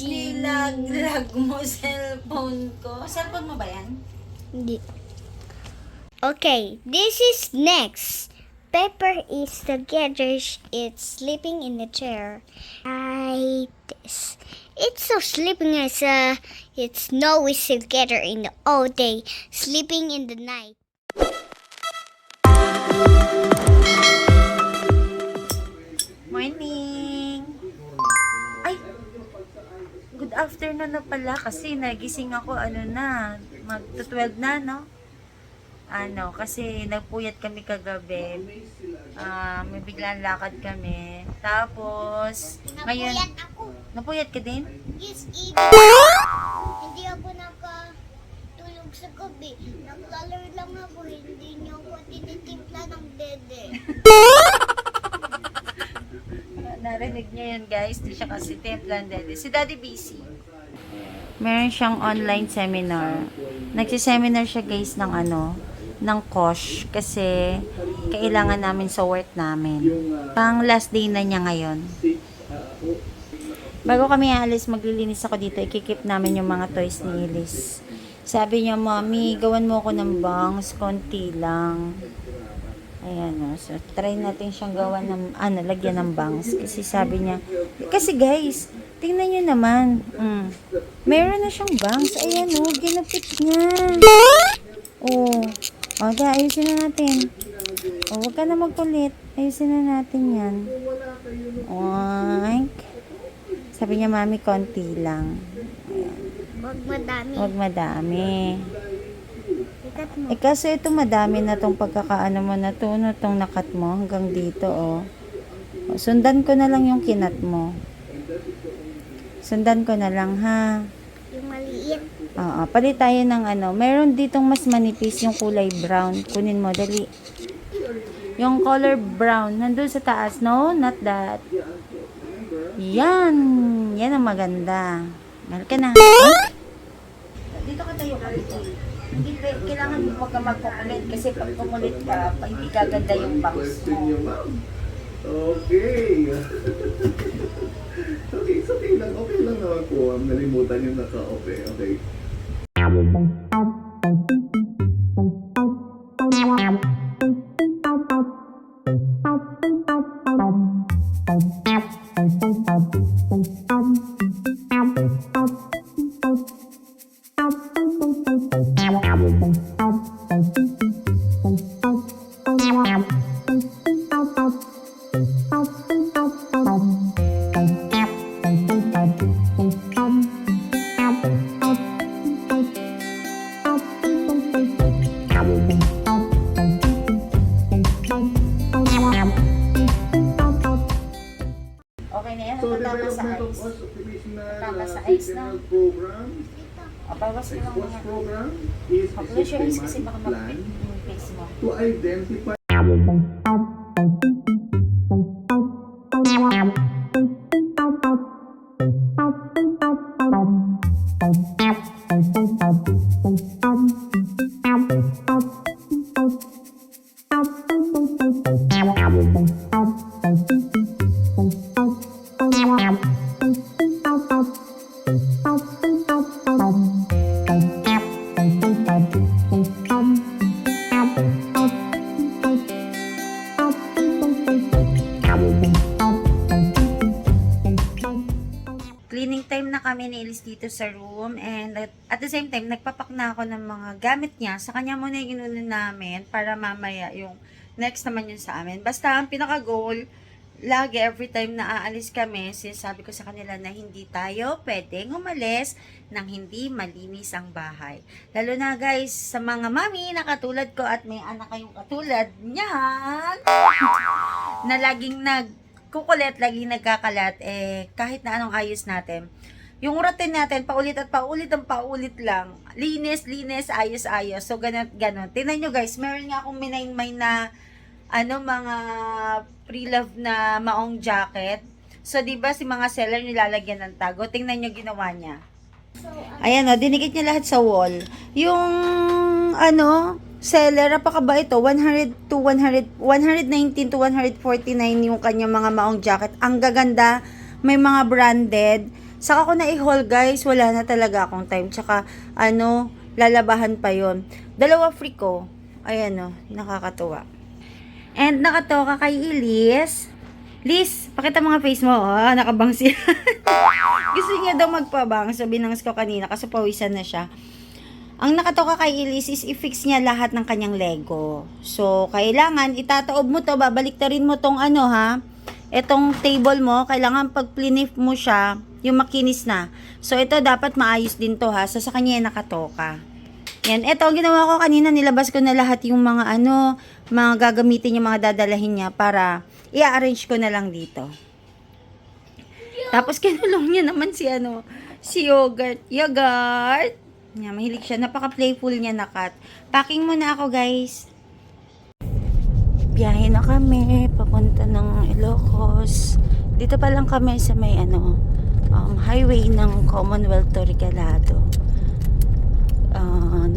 Nilaglag mo cellphone ko. Cellphone mo ba yan? Hindi. Okay, this is next. Pepper is together. It's sleeping in the chair. This. It's so sleeping as its snow is together in the all day, sleeping in the night. Morning! Ay! Good afternoon na pala kasi nagising ako mag-12 na, no? Kasi nagpuyat kami kagabi. May biglang lakad kami. Tapos, ngayon... Napuyat ako. Napuyat ka din? Yes, even. Hindi ako nakatulog sa gabi. Naglalaro lang ako. Hindi niyo ako tinitimpla ng dede. Narinig niyo yun, guys. Di siya kasi templan dede. Si Daddy busy. Meron siyang online seminar. Nagsiseminar siya, guys, ng COSH kasi kailangan namin sa work namin. Pang last day na niya ngayon. Bago kami alis, maglilinis ako dito. Ikikip namin yung mga toys ni Elise. Sabi niya, Mommy, gawan mo ako ng bangs, konti lang. Ayan, so try natin siyang gawan ng, lagyan ng bangs. Kasi sabi niya, kasi guys, tingnan niyo naman. Meron na siyang bangs. Ayan, ginapit niya. Ayusin na natin. Huwag ka na magkulit. Ayusin na natin yan. Sabi niya, Mami, konti lang. Ayan. Huwag madami. Huwag madami. Ikat mo. Kaso ito madami na tong pagkakaano mo na to, tong nakat mo hanggang dito, Sundan ko na lang yung kinat mo. Sundan ko na lang, ha? Yung maliit. Palit tayo ng meron ditong mas manipis yung kulay brown. Kunin mo, dali. Yung color brown, nandun sa taas. No, not that. Yan. Yan ang maganda. Meron ka na. Dito ka tayo dito. Hindi, kailangan mo huwag ka magkukulit kasi pag kumulit ka, hindi gaganda yung bangs mo. Okay. Okay lang. Okay lang naman po. Nalimutan yung naka-okay. Okay. Okay na yan? So, Tama sa development of ice. us occupational Tama sa ice na. program, Bawas mo lang SWOT mga. program is a Close your eyes kasi systematic baka plan yung face mo. to identify Cleaning time na kami ni Elise dito sa room and at the same time, nagpapak na ako ng mga gamit niya. Sa kanya muna yung inuna namin para mamaya yung next naman yun sa amin. Basta ang pinaka-goal, lagi every time na aalis kami, sinasabi ko sa kanila na hindi tayo pwedeng umalis nang hindi malinis ang bahay. Lalo na guys, sa mga mami na katulad ko at may anak kayong katulad niyan, na laging kukulit, laging nagkakalat, kahit na anong ayos natin. Yung routine natin, paulit at paulit ang paulit lang. Linis, ayos. So, ganon. Tingnan nyo guys, meron nga akong minainmay na mga pre-love na maong jacket. So, di ba si mga seller nilalagyan ng tago? Tingnan nyo ginawa niya. Ayan dinikit niya lahat sa wall. Yung, seller, napakaba ito, 119 to 149 yung kanyang mga maong jacket. Ang gaganda, may mga branded. Saka ko na i-haul guys, wala na talaga akong time. Tsaka, lalabahan pa yon. 2 free ko. Ayan nakakatuwa. And nakatoka kay Elise. Liz, pakita mga face mo. Nakabang siya. Gusto niya daw magpabang. Sabi ng ko kanina kasi pawisan na siya. Ang nakatoka kay Elise is i-fix niya lahat ng kanyang Lego. So, kailangan itataob mo to, babaliktarin mo tong etong table mo, kailangan pag plinif mo siya, yung makinis na. So, ito dapat maayos din to So, sa kanya yung nakatoka. Yan, ito ang ginawa ko kanina, nilabas ko na lahat yung mga mga gagamitin yung mga dadalahin niya para i-arrange ko na lang dito. Tapos kinulong niya naman si Yogurt. Yogurt! Yan, mahilig siya. Napaka-playful niya na cat. Packing muna ako, guys. Biyahe na kami. Papunta ng Ilocos. Dito pa lang kami sa may highway ng Commonwealth to Regalado.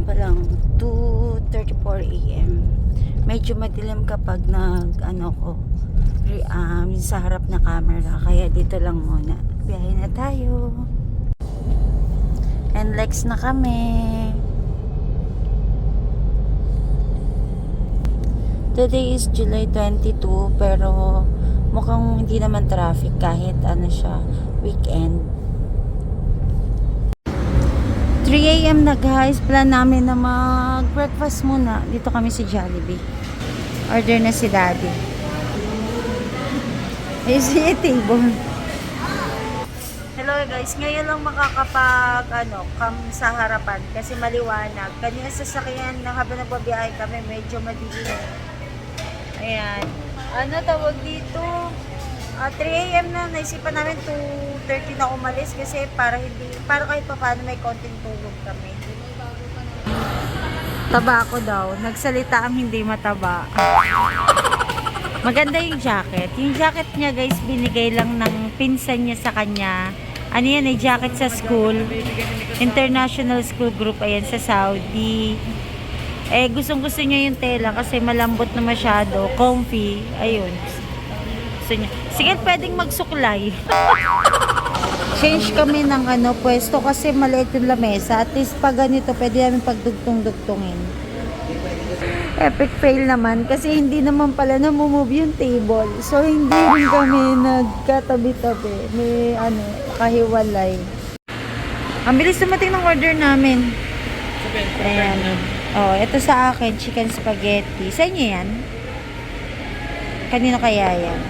Pa lang, 2:34 a.m. Medyo madilim kapag sa harap na camera. Kaya dito lang muna. Biyahe na tayo. And Lex na kami. Today is July 22 pero mukhang hindi naman traffic kahit siya, weekend. 3 a.m. na guys. Plan namin na mag-breakfast muna. Dito kami sa Jollibee. Order na si Daddy. Ayun si table. Hello guys, ngayon lang come sa harapan kasi maliwanag. Kanina sasakyan na habang nagbabiyahe kami, medyo madilim. Ayan. Tawag dito? 3 a.m. na, naisipan namin 2:30 na umalis kasi para kahit pa paano may konting tulog kami. Taba ako daw. Nagsalita ang hindi mataba. Maganda yung jacket. Yung jacket niya guys, binigay lang ng pinsan niya sa kanya. Jacket sa school. International School Group, ayan, sa Saudi. Gustong-gusto niya yung tela kasi malambot na masyado. Comfy. Ayun. Gusto niya. Sige, pwedeng magsuklay. Change kami ng pwesto kasi maliit yung lamesa. At least pag ganito, pwede namin pagdugtong-dugtongin. Epic fail naman kasi hindi naman pala namumove yung table. So, hindi rin kami nagkatabi-tabi. May kahiwalay. Ang bilis dumating ng order namin. Ayan. Ito sa akin, chicken spaghetti. Sa inyo yan? Kanino kaya yan?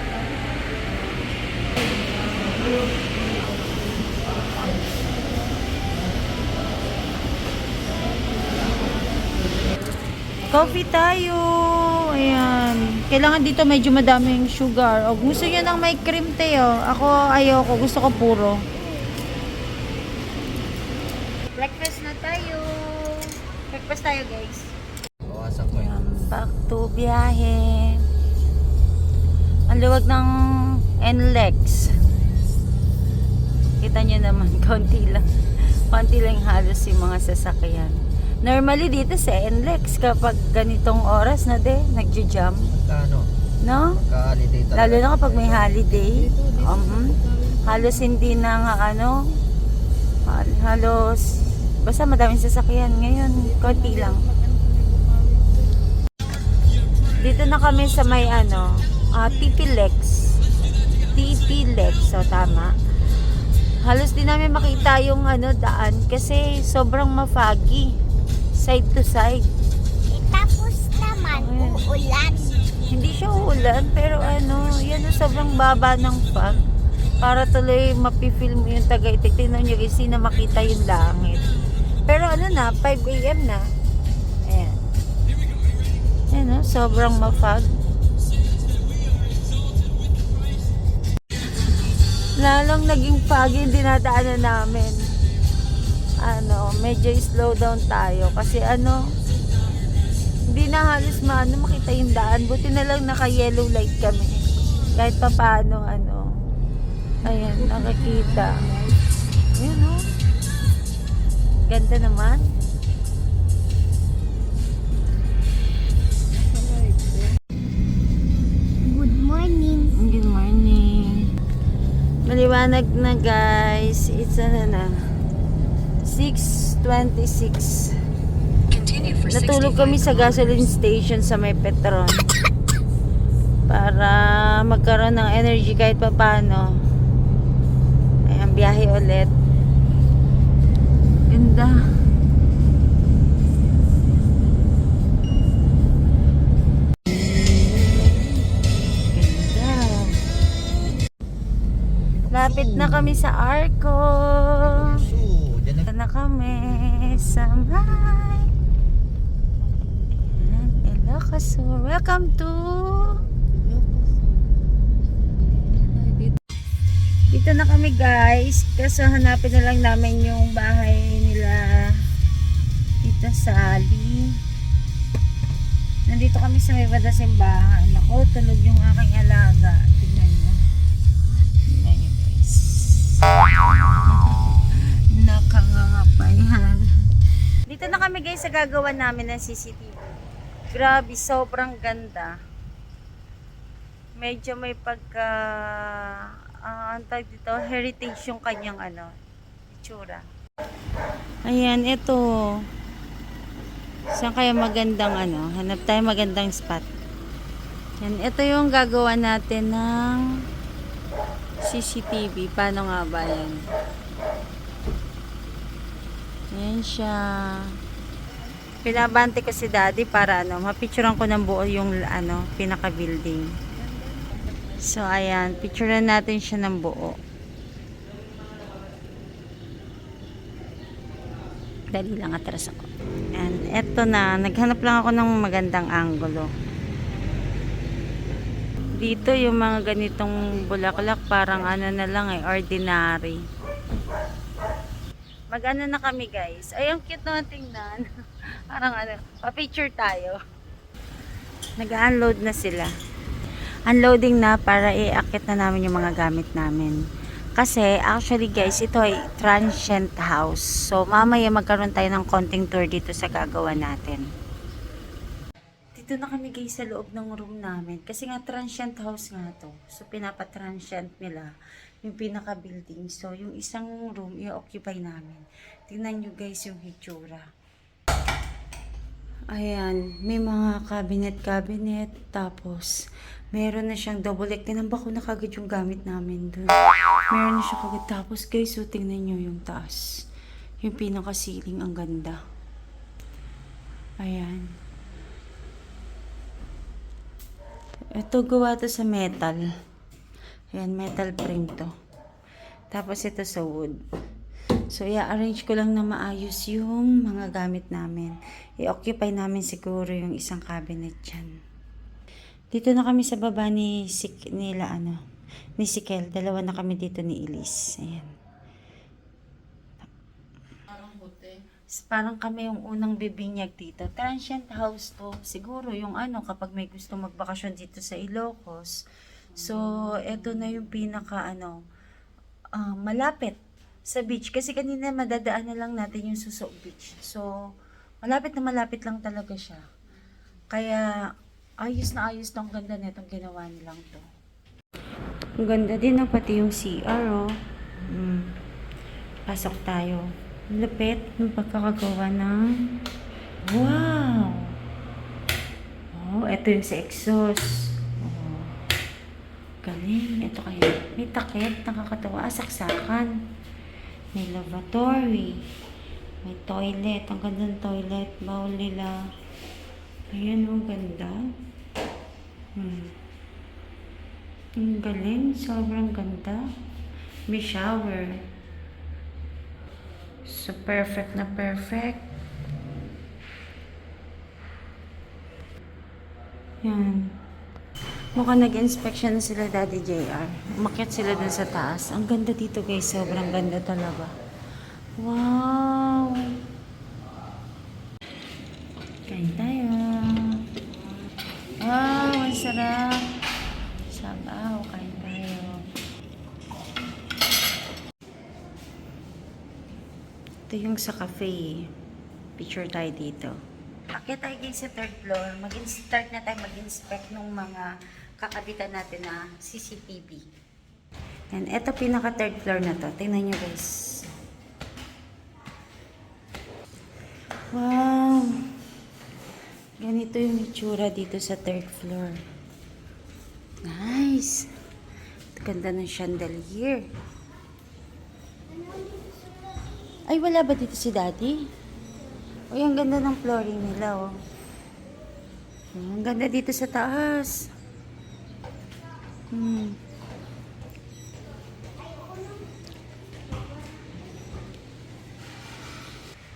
Coffee tayo. Ayan. Kailangan dito medyo madaming sugar. O gusto niyo ng may cream tayo. Ako ayoko. Gusto ko puro. Breakfast na tayo. Breakfast tayo guys. Ayan. Back to biyahe. Ang luwag ng NLEX. Kita nyo naman. Konti lang halos yung mga sasakyan. Normally dito sa NLEX kapag ganitong oras na nagja-jam. No? Lalo na kapag may holiday. Halos hindi na halos basta madaming sasakyan. Ngayon, konti lang. Dito na kami sa may TP-Lex. So tama. Halos di namin makita yung daan kasi sobrang mafoggy. Side to side. Tapos naman, uulan. Hindi siya uulan, pero yan sobrang baba ng fog. Para tuloy mapifeel mo yung Tagaytay. Tingnan nyo guys, na makita yung langit. Pero 5 a.m. na. Ayan. Ayan sobrang mafog. Lalong naging foggy yung dinadaanan namin. Medyo slow down tayo kasi hindi na halos makita yung daan. Buti na lang naka yellow light kami kahit pa paano ayan, nakakita. Ayan ganda naman. Good morning. Good morning. Maliwanag na guys. It's na 6:26. Natulog kami sa gasoline station sa may Petron para magkaroon ng energy kahit pa paano. Ayan, biyahe ulit. Ganda. Lapit na kami sa Arco. Dito na kami sa may Ilocos Sur. Welcome to Dito na kami guys. Kasi hanapin na lang namin yung bahay nila Tita Sally. Nandito kami sa may banda simbahan. Ako, tulog yung aking alaga. Tignan nyo. Tignan nyo guys. Nakangangapayan. Dito na kami guys sa gagawa namin ng CCTV. Grabe, sobrang ganda. Medyo may pagka ang tawag dito, heritage yung kanyang itsura. Ayan, ito. Saan kaya magandang hanap tayo magandang spot. Yan, ito yung gagawa natin ng CCTV. Paano nga ba yan? Yan siya. Pinabante ko si daddy para mapicturean ko ng buo yung pinaka building. So ayan, picturean natin siya ng buo. Dali lang, atras ako. And eto na, naghanap lang ako ng magandang angulo. Dito yung mga ganitong bulaklak parang na lang ordinary. Mag-ano na kami guys. Ay, ang cute naman tingnan. Parang pa-picture tayo. Nag-unload na sila. Unloading na para i-akit na namin yung mga gamit namin. Kasi actually guys, ito ay transient house. So mamaya magkaroon tayo ng konting tour dito sa gagawa natin. Dito na kami guys sa loob ng room namin. Kasi nga transient house nga to. So pinapa-transient nila yung pinaka-building. So yung isang room i-occupy namin. Tingnan nyo guys yung hitsura. Ayan, may mga cabinet. Tapos meron na siyang double deck. Tinamba ko na kagad yung gamit namin dun. Meron na siya kagad. Tapos guys, so tingnan nyo yung taas. Yung pinaka-ceiling, ang ganda. Ayan. Ito, gawa to sa metal. Ayan, metal frame to. Tapos ito sa wood. So, i-arrange ko lang na maayos yung mga gamit namin. I-occupy namin siguro yung isang cabinet dyan. Dito na kami sa baba ni Sikel. Dalawa na kami dito ni Elise. Ayan. Parang kami yung unang bibinyag dito. Transient house to. Siguro yung kapag may gusto magbakasyon dito sa Ilocos. So, eto na yung pinaka malapit sa beach. Kasi kanina madadaan na lang natin yung Susok Beach. So, malapit lang talaga siya. Kaya, ayos na ayos tong ganda netong ginawa nilang to. Ang ganda din pati yung CR, oh. Pasok tayo. Lapit ng pagkakagawa ng wow! Oh, ito yung sa exhaust. Oh, galing. Ito kayo. May takip. Nakakatawa. Saksakan. May lavatory. May toilet. Ang ganda ng toilet. Bowl nila. Ayan, oh, ganda. Ang galing. Sobrang ganda. May shower. So, perfect na perfect. Yan. Mukhang nag-inspection na sila Daddy JR. Umakyat sila dun sa taas. Ang ganda dito guys. Sobrang ganda talaga. Wow! Kain tayo. Wow! Ang sarap. Sabaw. Kain tayo. Ito yung sa cafe. Picture tayo dito. Akit tayo guys sa third floor. Mag-start na tayo mag-inspect ng mga kakabitan natin na CCTV. And eto pinaka third floor na to. Tingnan nyo guys. Wow! Ganito yung itsura dito sa third floor. Nice! Ganda ng chandelier. Ay, wala ba dito si Daddy? Uy, ang ganda ng flooring nila, oh. Ang ganda dito sa taas.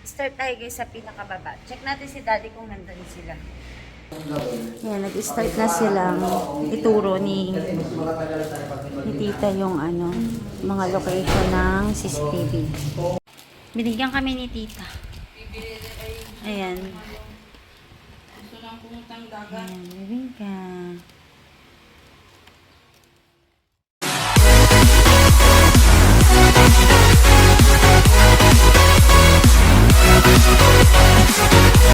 Start tayo guys sa pinakababa. Check natin si Daddy kung nandun sila. Yan, nag-start na silang ituro ni Tita yung mga location ng CCTV. Binigyan kami ni Tita. Ayan. Gusto lang pumuntang dagat. Ayan, bibing ka.